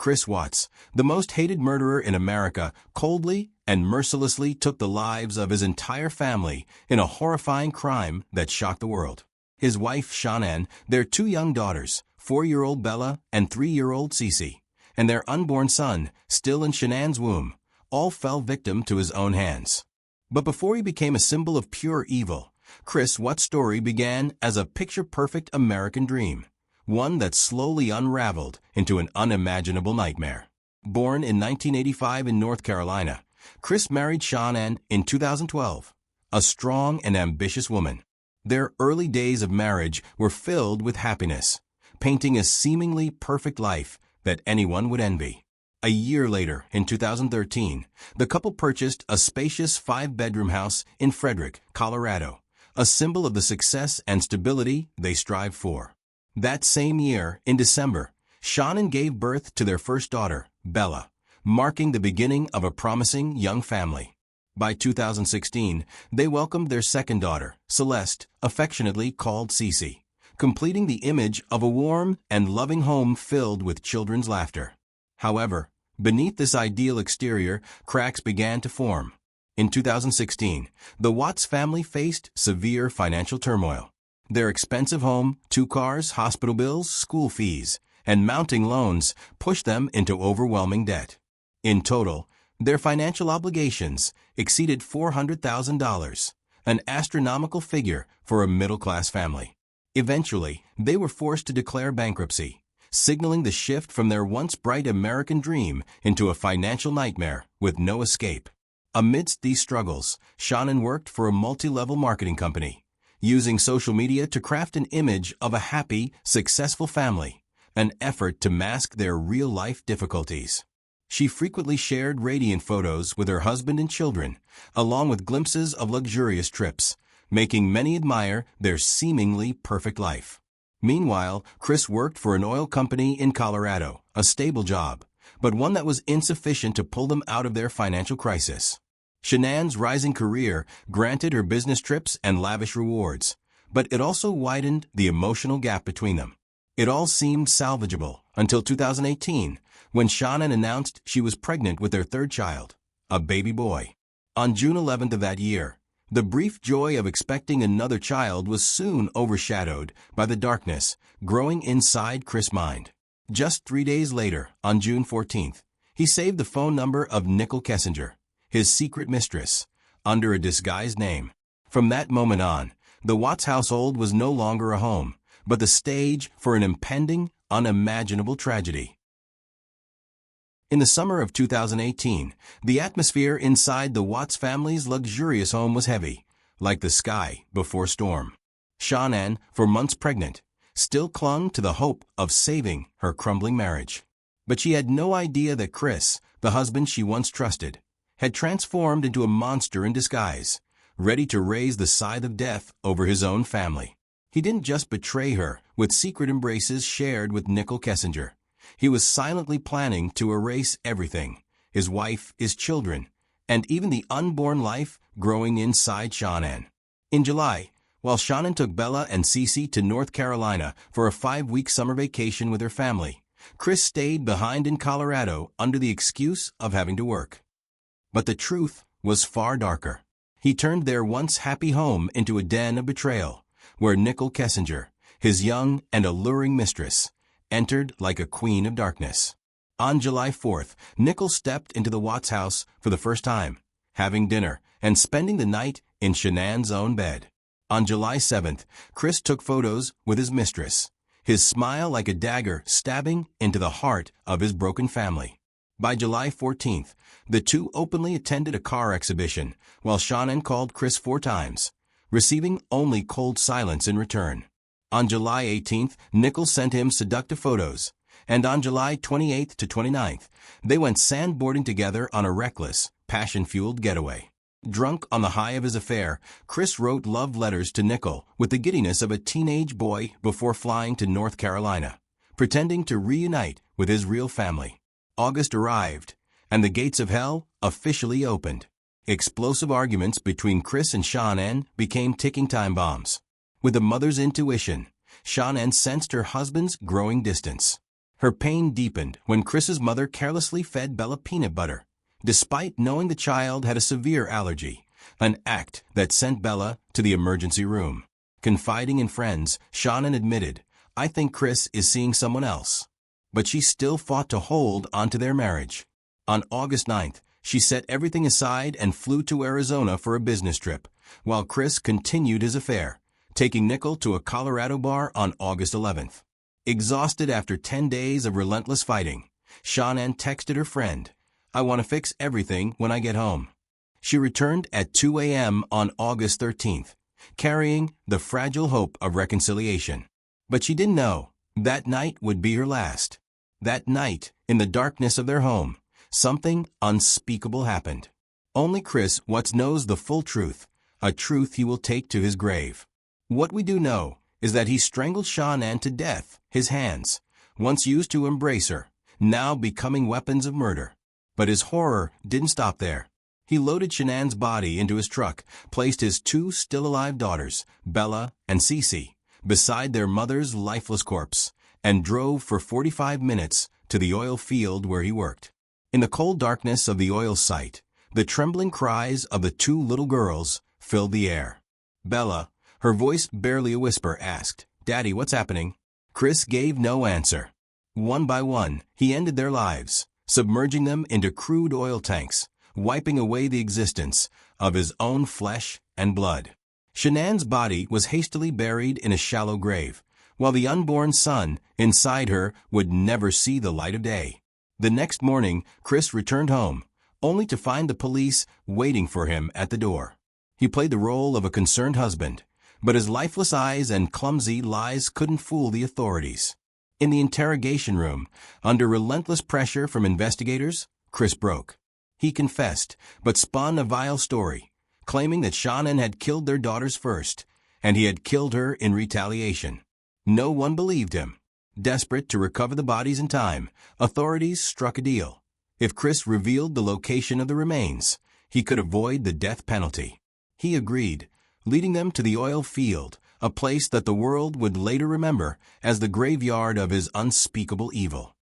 Chris Watts, the most hated murderer in America, coldly and mercilessly took the lives of his entire family in a horrifying crime that shocked the world. His wife, Shanann, their two young daughters, 4-year-old Bella and 3-year-old Cece, and their unborn son, still in Shanann's womb, all fell victim to his own hands. But before he became a symbol of pure evil, Chris Watts' story began as a picture-perfect American dream, one that slowly unraveled into an unimaginable nightmare. Born in 1985 in North Carolina, Chris married Shanann in 2012, a strong and ambitious woman. Their early days of marriage were filled with happiness, painting a seemingly perfect life that anyone would envy. A year later, in 2013, the couple purchased a spacious 5-bedroom house in Frederick, Colorado, a symbol of the success and stability they strive for. That same year, in December, Shanann gave birth to their first daughter, Bella, marking the beginning of a promising young family. By 2016, they welcomed their second daughter, Celeste, affectionately called Cece, completing the image of a warm and loving home filled with children's laughter. However, beneath this ideal exterior, cracks began to form. In 2016, the Watts family faced severe financial turmoil. Their expensive home, 2 cars, hospital bills, school fees, and mounting loans pushed them into overwhelming debt. In total, their financial obligations exceeded $400,000, an astronomical figure for a middle-class family. Eventually, they were forced to declare bankruptcy, signaling the shift from their once bright American dream into a financial nightmare with no escape. Amidst these struggles, Shanann worked for a multi-level marketing company, using social media to craft an image of a happy, successful family, an effort to mask their real-life difficulties. She frequently shared radiant photos with her husband and children, along with glimpses of luxurious trips, making many admire their seemingly perfect life. Meanwhile, Chris worked for an oil company in Colorado, a stable job, but one that was insufficient to pull them out of their financial crisis. Shanann's rising career granted her business trips and lavish rewards, but it also widened the emotional gap between them. It all seemed salvageable until 2018, when Shanann announced she was pregnant with their third child, a baby boy. On June 11th of that year, the brief joy of expecting another child was soon overshadowed by the darkness growing inside Chris' mind. Just 3 days later, on June 14th, he saved the phone number of Nichol Kessinger, his secret mistress, under a disguised name. From that moment on, the Watts household was no longer a home, but the stage for an impending, unimaginable tragedy. In the summer of 2018, the atmosphere inside the Watts family's luxurious home was heavy, like the sky before storm. Shanann, for months pregnant, still clung to the hope of saving her crumbling marriage. But she had no idea that Chris, the husband she once trusted, had transformed into a monster in disguise, ready to raise the scythe of death over his own family. He didn't just betray her with secret embraces shared with Nichol Kessinger. He was silently planning to erase everything, his wife, his children, and even the unborn life growing inside Shanann. In July, while Shanann took Bella and Cece to North Carolina for a 5-week summer vacation with her family, Chris stayed behind in Colorado under the excuse of having to work. But the truth was far darker. He turned their once happy home into a den of betrayal, where Nichol Kessinger, his young and alluring mistress, entered like a queen of darkness. On July 4th, Nichol stepped into the Watts house for the first time, having dinner and spending the night in Shanann's own bed. On July 7th, Chris took photos with his mistress, his smile like a dagger stabbing into the heart of his broken family. By July 14th, the two openly attended a car exhibition, while Shanann called Chris 4 times, receiving only cold silence in return. On July 18th, Nichol sent him seductive photos, and on July 28th to 29th, they went sandboarding together on a reckless, passion-fueled getaway. Drunk on the high of his affair, Chris wrote love letters to Nichol with the giddiness of a teenage boy before flying to North Carolina, pretending to reunite with his real family. August arrived, and the gates of hell officially opened. Explosive arguments between Chris and Shanann became ticking time bombs. With a mother's intuition, Shanann sensed her husband's growing distance. Her pain deepened when Chris's mother carelessly fed Bella peanut butter, despite knowing the child had a severe allergy, an act that sent Bella to the emergency room. Confiding in friends, Shanann admitted, "I think Chris is seeing someone else." But she still fought to hold onto their marriage. On August 9th, she set everything aside and flew to Arizona for a business trip, while Chris continued his affair, taking Nichol to a Colorado bar on August 11th. Exhausted after 10 days of relentless fighting, Shanann texted her friend, "I want to fix everything when I get home." She returned at 2 a.m. on August 13th, carrying the fragile hope of reconciliation. But she didn't know that night would be her last. That night, in the darkness of their home, something unspeakable happened. Only Chris Watts knows the full truth, a truth he will take to his grave. What we do know is that he strangled Shanann to death, his hands, once used to embrace her, now becoming weapons of murder. But his horror didn't stop there. He loaded Shanann's body into his truck, placed his two still-alive daughters, Bella and Cece, beside their mother's lifeless corpse, and drove for 45 minutes to the oil field where he worked. In the cold darkness of the oil site, the trembling cries of the two little girls filled the air. Bella, her voice barely a whisper, asked, "Daddy, what's happening?" Chris gave no answer. One by one, he ended their lives, submerging them into crude oil tanks, wiping away the existence of his own flesh and blood. Shanann's body was hastily buried in a shallow grave, while the unborn son inside her would never see the light of day. The next morning, Chris returned home, only to find the police waiting for him at the door. He played the role of a concerned husband, but his lifeless eyes and clumsy lies couldn't fool the authorities. In the interrogation room, under relentless pressure from investigators, Chris broke. He confessed, but spun a vile story, claiming that Shanann had killed their daughters first, and he had killed her in retaliation. No one believed him. Desperate to recover the bodies in time, authorities struck a deal. If Chris revealed the location of the remains, he could avoid the death penalty. He agreed, leading them to the oil field, a place that the world would later remember as the graveyard of his unspeakable evil.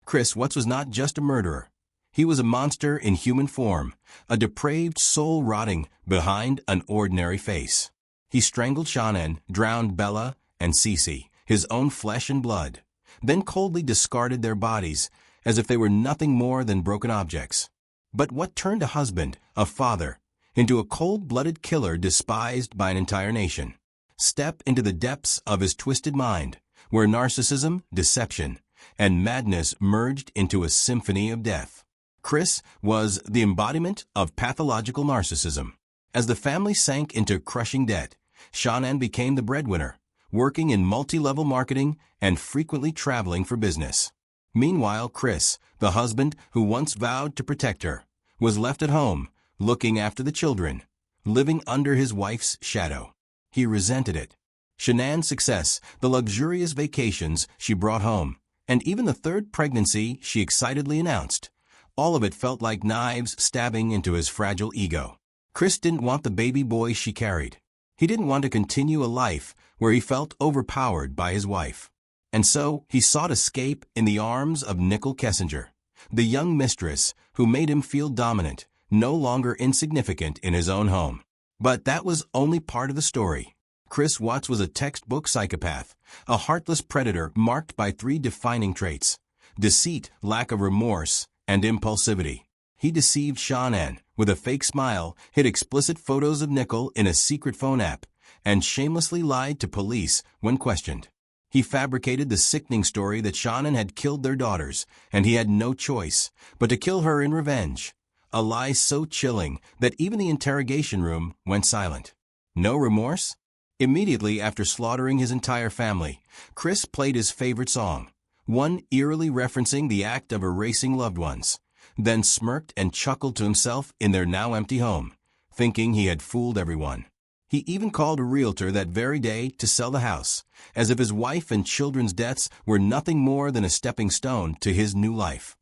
Chris Watts was not just a murderer. He was a monster in human form, a depraved soul rotting behind an ordinary face. He strangled Shanann, drowned Bella and Cece, his own flesh and blood, then coldly discarded their bodies as if they were nothing more than broken objects. But what turned a husband, a father, into a cold-blooded killer despised by an entire nation? Step into the depths of his twisted mind, where narcissism, deception, and madness merged into a symphony of death. Chris was the embodiment of pathological narcissism. As the family sank into crushing debt, Shanann became the breadwinner, working in multi-level marketing and frequently traveling for business. Meanwhile, Chris, the husband who once vowed to protect her, was left at home, looking after the children, living under his wife's shadow. He resented it. Shanann's success, the luxurious vacations she brought home, and even the third pregnancy she excitedly announced, all of it felt like knives stabbing into his fragile ego. Chris didn't want the baby boy she carried. He didn't want to continue a life where he felt overpowered by his wife. And so he sought escape in the arms of Nichol Kessinger, the young mistress who made him feel dominant, no longer insignificant in his own home. But that was only part of the story. Chris Watts was a textbook psychopath, a heartless predator marked by three defining traits: deceit, lack of remorse, and impulsivity. He deceived Shanann with a fake smile, hid explicit photos of Nichol in a secret phone app, and shamelessly lied to police when questioned. He fabricated the sickening story that Shanann had killed their daughters, and he had no choice but to kill her in revenge. A lie so chilling that even the interrogation room went silent. No remorse? Immediately after slaughtering his entire family, Chris played his favorite song, one eerily referencing the act of erasing loved ones, then smirked and chuckled to himself in their now empty home, thinking he had fooled everyone. He even called a realtor that very day to sell the house, as if his wife and children's deaths were nothing more than a stepping stone to his new life.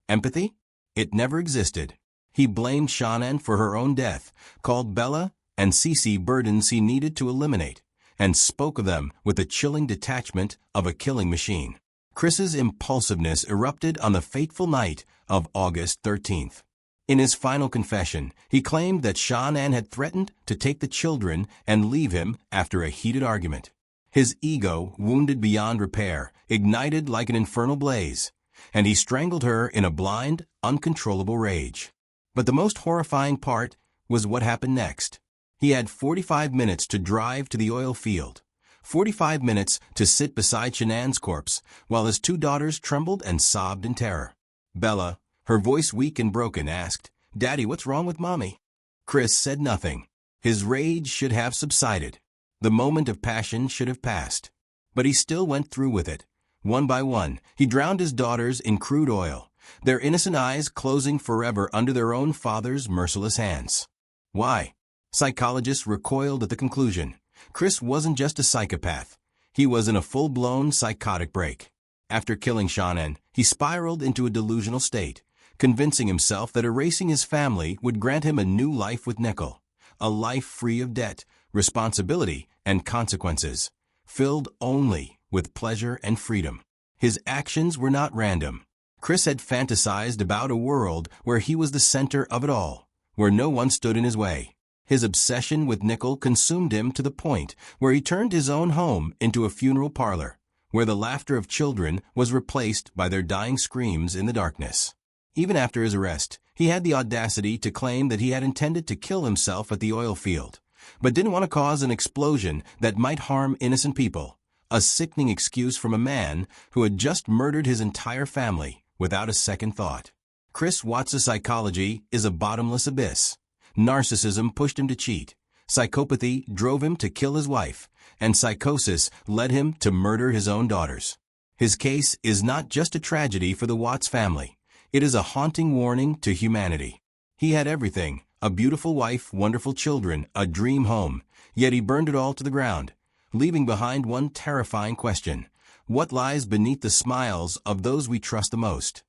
Empathy? It never existed. He blamed Shanann for her own death, called Bella and Cece burdens he needed to eliminate, and spoke of them with the chilling detachment of a killing machine. Chris's impulsiveness erupted on the fateful night of August 13th. In his final confession, he claimed that Shanann had threatened to take the children and leave him after a heated argument. His ego, wounded beyond repair, ignited like an infernal blaze, and he strangled her in a blind, uncontrollable rage. But the most horrifying part was what happened next. He had 45 minutes to drive to the oil field, 45 minutes to sit beside Shanann's corpse while his two daughters trembled and sobbed in terror. Bella, her voice weak and broken, asked, "Daddy, what's wrong with Mommy?" Chris said nothing. His rage should have subsided. The moment of passion should have passed. But he still went through with it. One by one, he drowned his daughters in crude oil, their innocent eyes closing forever under their own father's merciless hands. Why? Psychologists recoiled at the conclusion. Chris wasn't just a psychopath. He was in a full-blown psychotic break. After killing Shanann, he spiraled into a delusional state, convincing himself that erasing his family would grant him a new life with Nichol, a life free of debt, responsibility, and consequences, filled only with pleasure and freedom. His actions were not random. Chris had fantasized about a world where he was the center of it all, where no one stood in his way. His obsession with Nichol consumed him to the point where he turned his own home into a funeral parlor, where the laughter of children was replaced by their dying screams in the darkness. Even after his arrest, he had the audacity to claim that he had intended to kill himself at the oil field, but didn't want to cause an explosion that might harm innocent people, a sickening excuse from a man who had just murdered his entire family without a second thought. Chris Watts' psychology is a bottomless abyss. Narcissism pushed him to cheat, psychopathy drove him to kill his wife, and psychosis led him to murder his own daughters. His case is not just a tragedy for the Watts family. It is a haunting warning to humanity. He had everything, a beautiful wife, wonderful children, a dream home, yet he burned it all to the ground, leaving behind one terrifying question: what lies beneath the smiles of those we trust the most?